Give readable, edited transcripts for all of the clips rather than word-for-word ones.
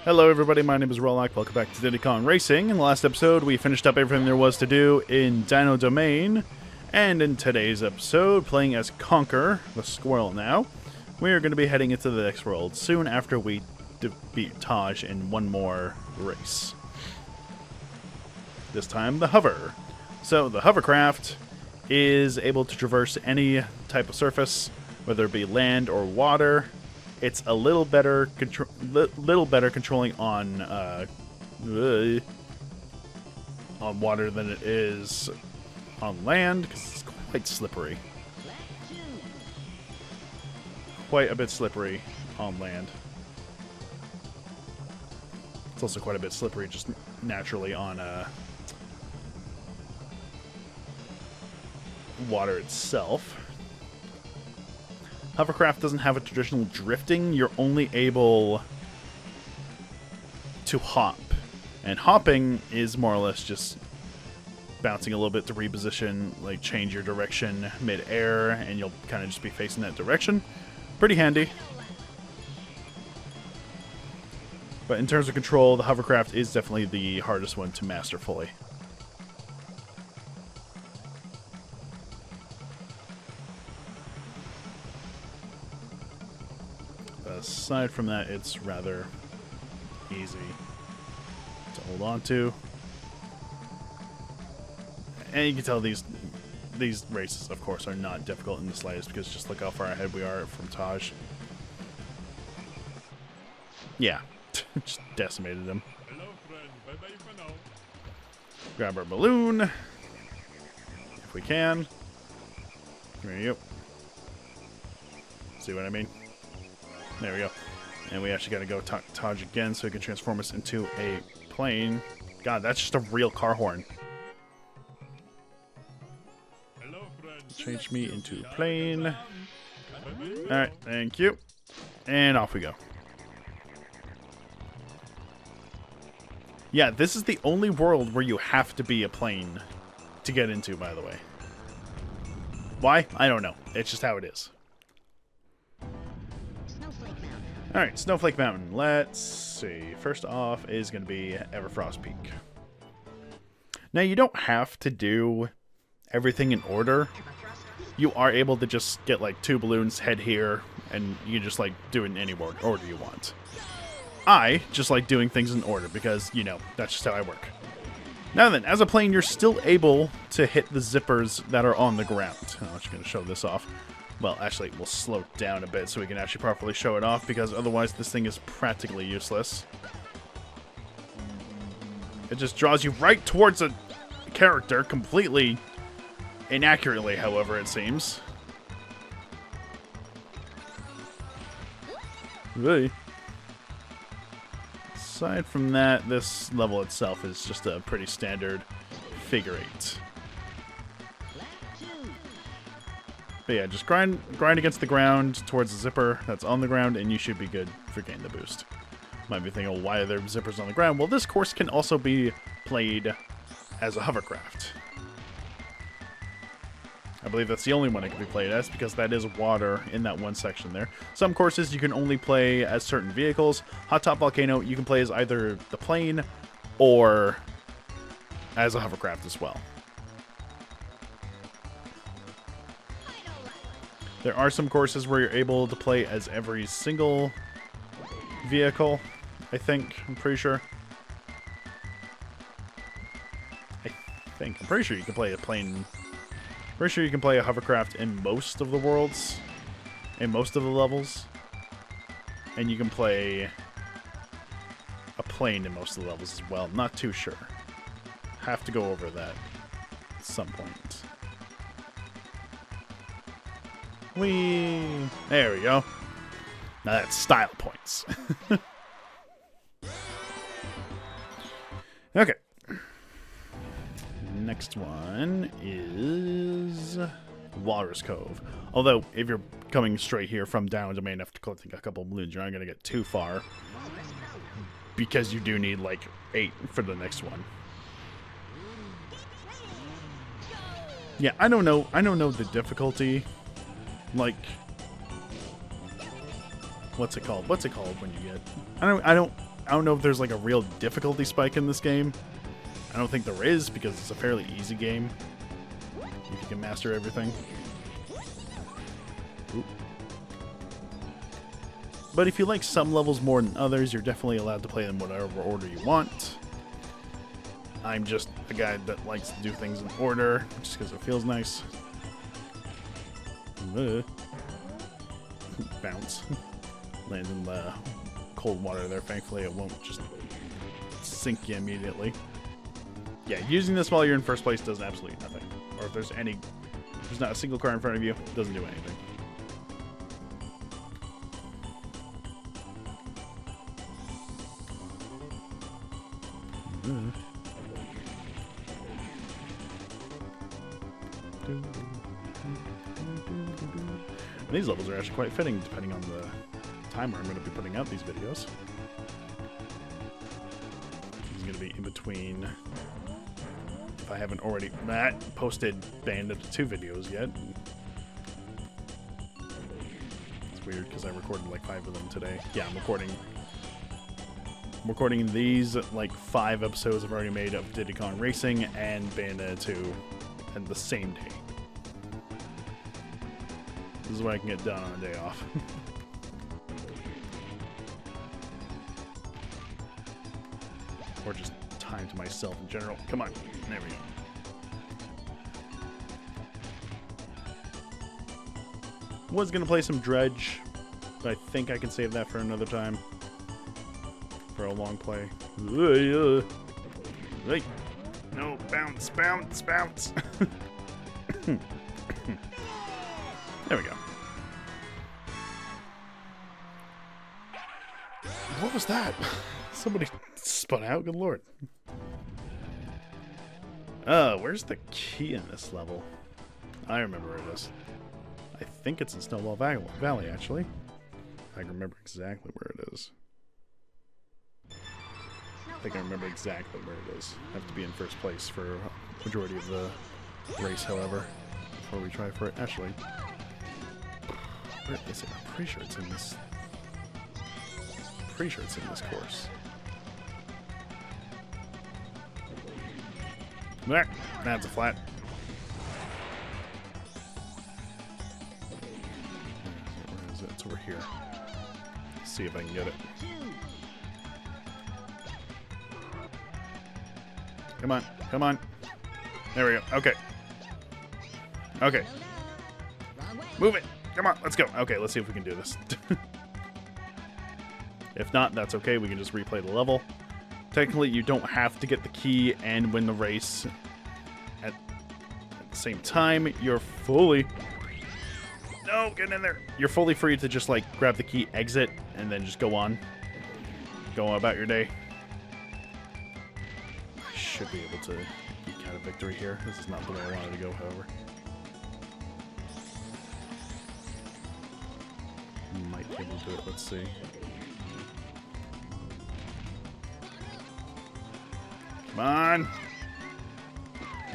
Hello everybody, my name is Rollock. Welcome back to Diddy Racing. In the last episode, we finished up everything there was to do in Dino Domain. And in today's episode, playing as Conker, the squirrel now, we are going to be heading into the next world soon after we defeat Taj in one more race. This time, the hover. So, the hovercraft is able to traverse any type of surface, whether it be land or water. It's a little better controlling on water than it is on land, because it's quite slippery. Quite a bit slippery on land. It's also quite a bit slippery just naturally on water itself. Hovercraft doesn't have a traditional drifting. You're only able to hop. And hopping is more or less just bouncing a little bit to reposition, like change your direction mid-air, and you'll kind of just be facing that direction. Pretty handy. But in terms of control, the hovercraft is definitely the hardest one to master fully. Aside from that, it's rather easy to hold on to. And you can tell these races, of course, are not difficult in the slightest, because just look how far ahead we are from Taj. Yeah, just decimated him. Grab our balloon, if we can. There you go. See what I mean? There we go. And we actually got to go Taj again so he can transform us into a plane. God, that's just a real car horn. Change me into a plane. Alright, thank you. And off we go. Yeah, this is the only world where you have to be a plane to get into, by the way. Why? I don't know. It's just how it is. Alright, Snowflake Mountain. Let's see. First off is going to be Everfrost Peak. Now, you don't have to do everything in order. You are able to just get like 2 balloons, head here, and you just like do it in any order you want. I just like doing things in order because, you know, that's just how I work. Now then, as a plane, you're still able to hit the zippers that are on the ground. I'm just going to show this off. Well, actually, we'll slow it down a bit so we can actually properly show it off, because otherwise this thing is practically useless. It just draws you right towards a character, completely inaccurately, however, it seems. Really? Aside from that, this level itself is just a pretty standard figure 8. But yeah, just grind against the ground towards the zipper that's on the ground, and you should be good for getting the boost. Might be thinking, oh, why are there zippers on the ground? Well, this course can also be played as a hovercraft. I believe that's the only one it can be played as, because that is water in that one section there. Some courses you can only play as certain vehicles. Hot Top Volcano, you can play as either the plane or as a hovercraft as well. There are some courses where you're able to play as every single vehicle, I think. I'm pretty sure. I'm pretty sure you can play a plane. Pretty sure you can play a hovercraft in most of the worlds. In most of the levels. And you can play a plane in most of the levels as well. Not too sure. Have to go over that at some point. Whee! There we go. Now that's style points. Okay. Next one is Walrus Cove. Although, if you're coming straight here from down domain after collecting a couple of balloons, you're not going to get too far. Because you do need, like, 8 for the next one. Yeah, I don't know the difficulty. Like, what's it called? What's it called when you get? I don't know if there's like a real difficulty spike in this game. I don't think there is because it's a fairly easy game if you can master everything. Oop. But if you like some levels more than others, you're definitely allowed to play them in whatever order you want. I'm just a guy that likes to do things in order, just because it feels nice. Bounce. Land in the cold water there. Thankfully, it won't just sink you immediately. Yeah, using this while you're in first place does absolutely nothing. Or if there's not a single car in front of you, it doesn't do anything. These levels are actually quite fitting depending on the time where I'm going to be putting out these videos. This is going to be in between, if I haven't already posted Bayonetta 2 videos yet. It's weird because I recorded like 5 of them today. Yeah, I'm recording these like 5 episodes I've already made of Diddy Kong Racing and Bayonetta 2 and the same day. This is what I can get done on a day off. Or just time to myself in general. Come on. There we go. Was going to play some Dredge, but I think I can save that for another time. For a long play. Right. No, bounce, bounce, bounce. There we go. What was that? Somebody spun out? Good lord. Where's the key in this level? I remember where it is. I think it's in Snowball Valley, actually. I can remember exactly where it is. I think I remember exactly where it is. I have to be in first place for a majority of the race, however, before we try for it. Actually, where is it? I'm pretty sure it's in this. Pretty sure it's in this course. There, that's a flat. Where is it? It's over here. Let's see if I can get it. Come on, come on. There we go. Okay. Okay. Move it. Come on, let's go. Okay, let's see if we can do this. If not, that's okay. We can just replay the level. Technically, you don't have to get the key and win the race at the same time. You're fully... No, get in there. You're fully free to just, like, grab the key, exit, and then just go on. Go about your day. I should be able to eke out a victory here. This is not the way I wanted to go, however. Might be able to do it. Let's see. Come on.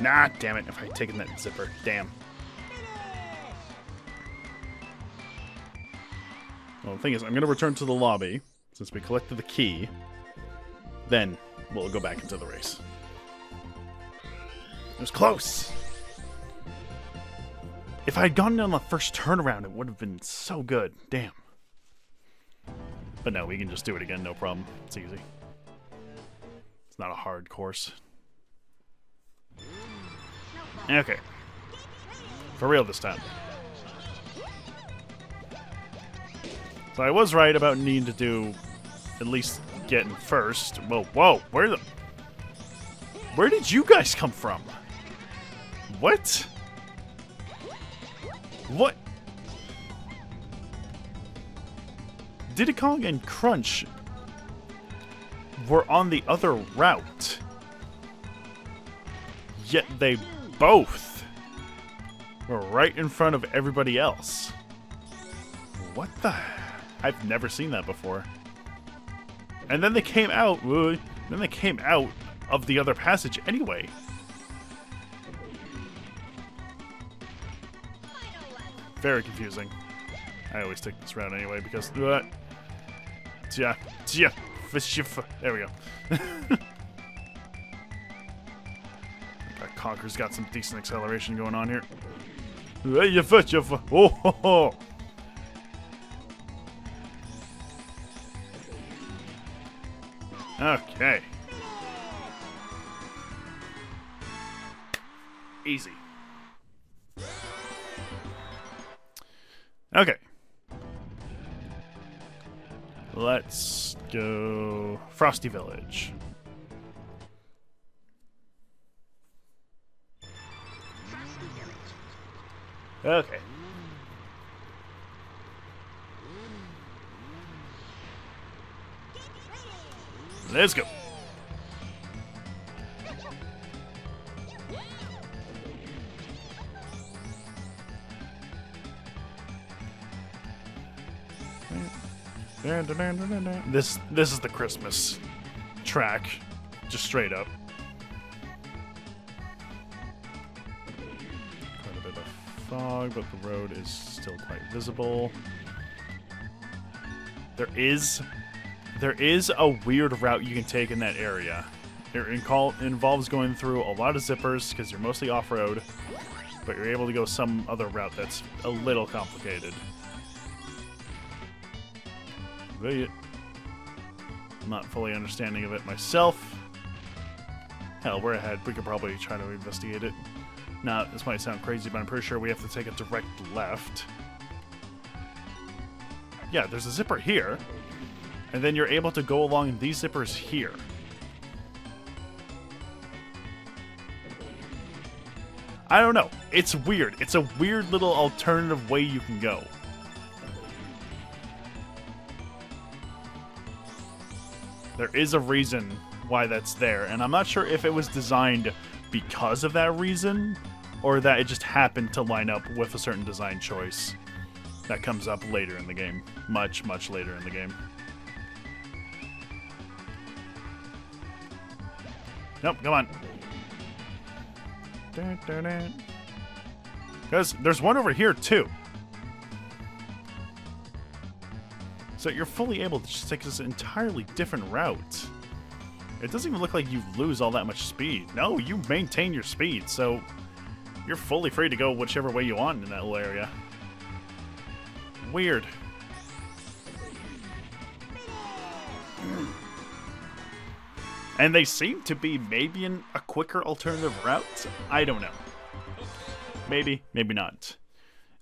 Nah, damn it. If I had taken that zipper. Damn. Well, the thing is, I'm going to return to the lobby, since we collected the key. Then, we'll go back into the race. It was close! If I had gotten on the first turnaround, it would have been so good. Damn. But no, we can just do it again, no problem. It's easy. It's not a hard course. Okay. For real this time. So I was right about needing to do at least getting first. Whoa, whoa, where did you guys come from? What? What? Diddy Kong and Crunch were on the other route. Yet they both were right in front of everybody else. What the... I've never seen that before. And then they came out... Then they came out of the other passage anyway. Very confusing. I always take this route anyway because... There we go. Conker's got some decent acceleration going on here. Oh, ho, ho. Okay. Easy. Okay. Let's go Frosty Village. Okay. Let's go. This is the Christmas track, just straight up. Quite a bit of fog, but the road is still quite visible. There is a weird route you can take in that area. It involves going through a lot of zippers because you're mostly off-road, but you're able to go some other route that's a little complicated. I'm not fully understanding of it myself. Hell, we're ahead. We could probably try to investigate it. Now, this might sound crazy, but I'm pretty sure we have to take a direct left. Yeah, there's a zipper here. And then you're able to go along these zippers here. I don't know. It's weird. It's a weird little alternative way you can go. There is a reason why that's there, and I'm not sure if it was designed because of that reason, or that it just happened to line up with a certain design choice that comes up later in the game. Much, much later in the game. Nope, come on. Because there's one over here, too. So you're fully able to just take this entirely different route. It doesn't even look like you lose all that much speed. No, you maintain your speed, so you're fully free to go whichever way you want in that little area. Weird. And they seem to be maybe a quicker alternative route. I don't know. Maybe, maybe not.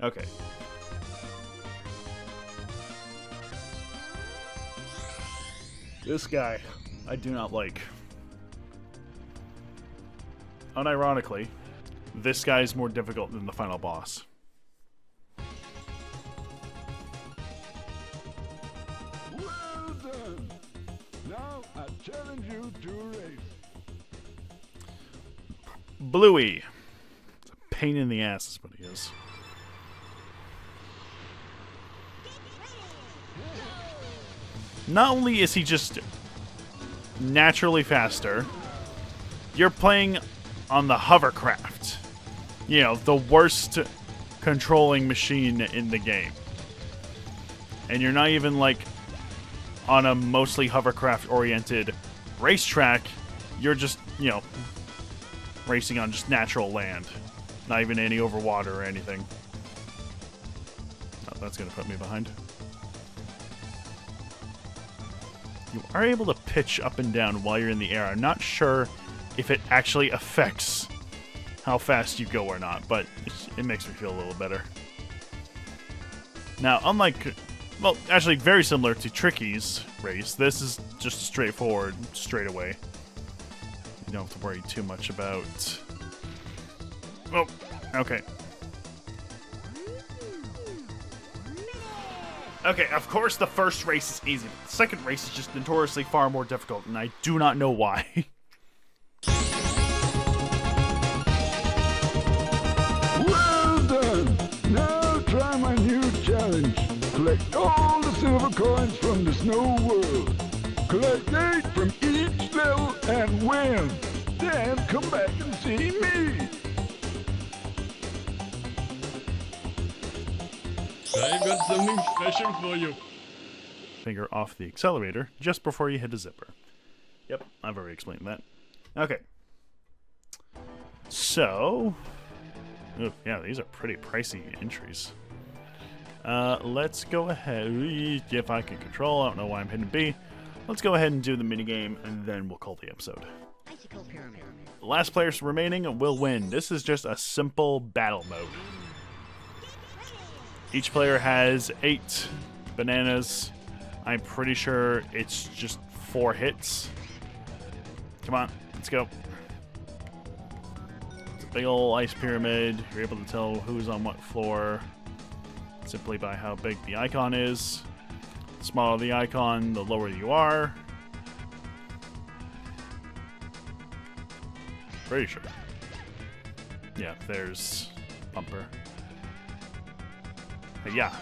Okay. This guy, I do not like. Unironically, this guy is more difficult than the final boss. Well done. Now I challenge you to a race. Bluey. It's a pain in the ass is what he is. Not only is he just naturally faster, you're playing on the hovercraft. You know, the worst controlling machine in the game. And you're not even, like, on a mostly hovercraft-oriented racetrack. You're just, you know, racing on just natural land. Not even any over water or anything. Oh, that's going to put me behind. You are able to pitch up and down while you're in the air. I'm not sure if it actually affects how fast you go or not, but it makes me feel a little better. Now, unlike, well, actually very similar to Tricky's race, this is just straightforward, straight away. You don't have to worry too much about... Oh, okay. Okay, of course the first race is easy, but the second race is just notoriously far more difficult, and I do not know why. Well done. Now try my new challenge. Collect all the silver coins from the snow world. Collect 8 from each level and win. Then come back and see me. I've got something special for you. finger off the accelerator just before you hit a zipper. Yep, I've already explained that. Okay. So... Ooh, yeah, these are pretty pricey entries. Let's go ahead. If I can control, I don't know why I'm hitting B. Let's go ahead and do the minigame, and then we'll call the episode. The last players remaining will win. This is just a simple battle mode. Each player has 8 bananas. I'm pretty sure it's just 4 hits. Come on, let's go. It's a big old ice pyramid. You're able to tell who's on what floor simply by how big the icon is. The smaller the icon, the lower you are. Pretty sure. Yeah, there's Bumper. Yeah.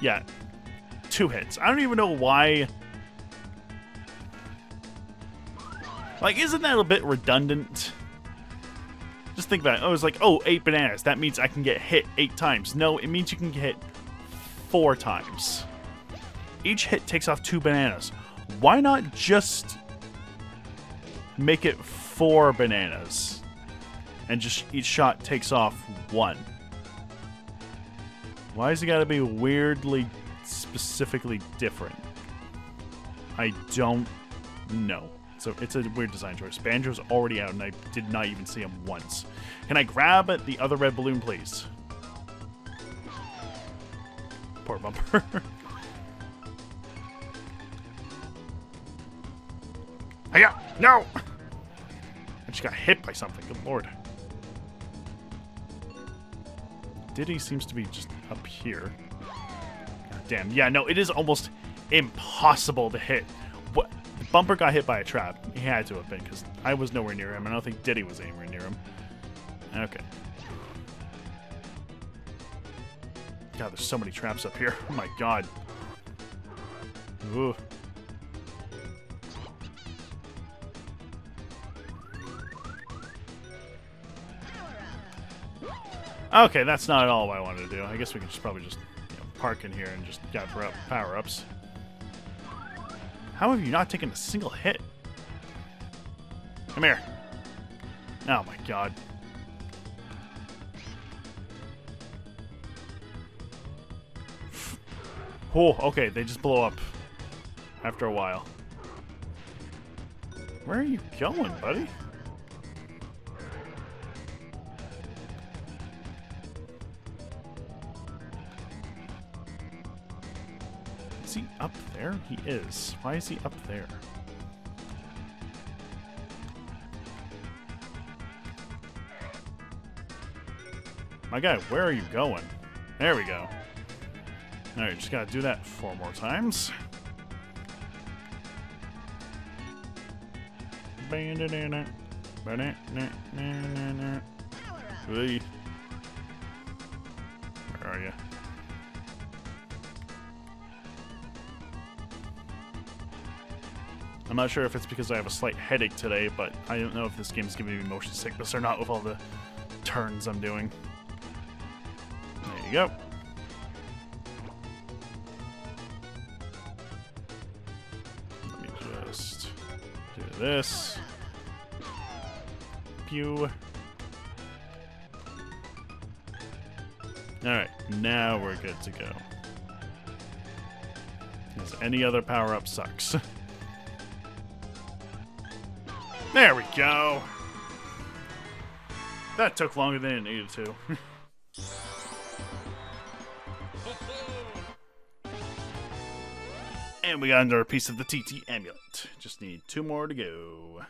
Yeah. 2 hits. I don't even know why. Like, isn't that a bit redundant? Just think about it. Oh, it's like, oh, 8 bananas. That means I can get hit 8 times. No, it means you can get hit 4 times. Each hit takes off 2 bananas. Why not just make it 4 bananas? And just each shot takes off 1. Why has it got to be weirdly, specifically different? I don't know. So it's a weird design choice. Banjo's already out, and I did not even see him once. Can I grab the other red balloon, please? Poor Bumper. Hiya! No! I just got hit by something. Good lord. Diddy seems to be just up here. God damn. Yeah, no, it is almost impossible to hit. What? Bumper got hit by a trap. He had to have been, because I was nowhere near him. I don't think Diddy was anywhere near him. Okay. God, there's so many traps up here. Oh my god. Ooh. Okay, that's not at all what I wanted to do. I guess we could just probably just park in here and just gather up power-ups. How have you not taken a single hit? Come here. Oh my god. Oh, okay, they just blow up after a while. Where are you going, buddy? Is he up there? He is. Why is he up there? My guy, where are you going? There we go. Alright, just gotta do that 4 more times. Where are you? I'm not sure if it's because I have a slight headache today, but I don't know if this game is giving me motion sickness or not with all the turns I'm doing. There you go. Let me just do this. Pew. Alright, now we're good to go. Because any other power-up sucks. There we go. That took longer than it needed to. And we got another piece of the TT amulet. Just need 2 more to go.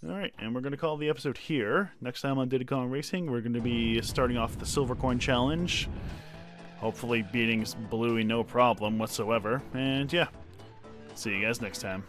Alright, and we're going to call the episode here. Next time on Diddy Kong Racing, we're going to be starting off the Silver Coin Challenge. Hopefully beating Bluey no problem whatsoever. And yeah, see you guys next time.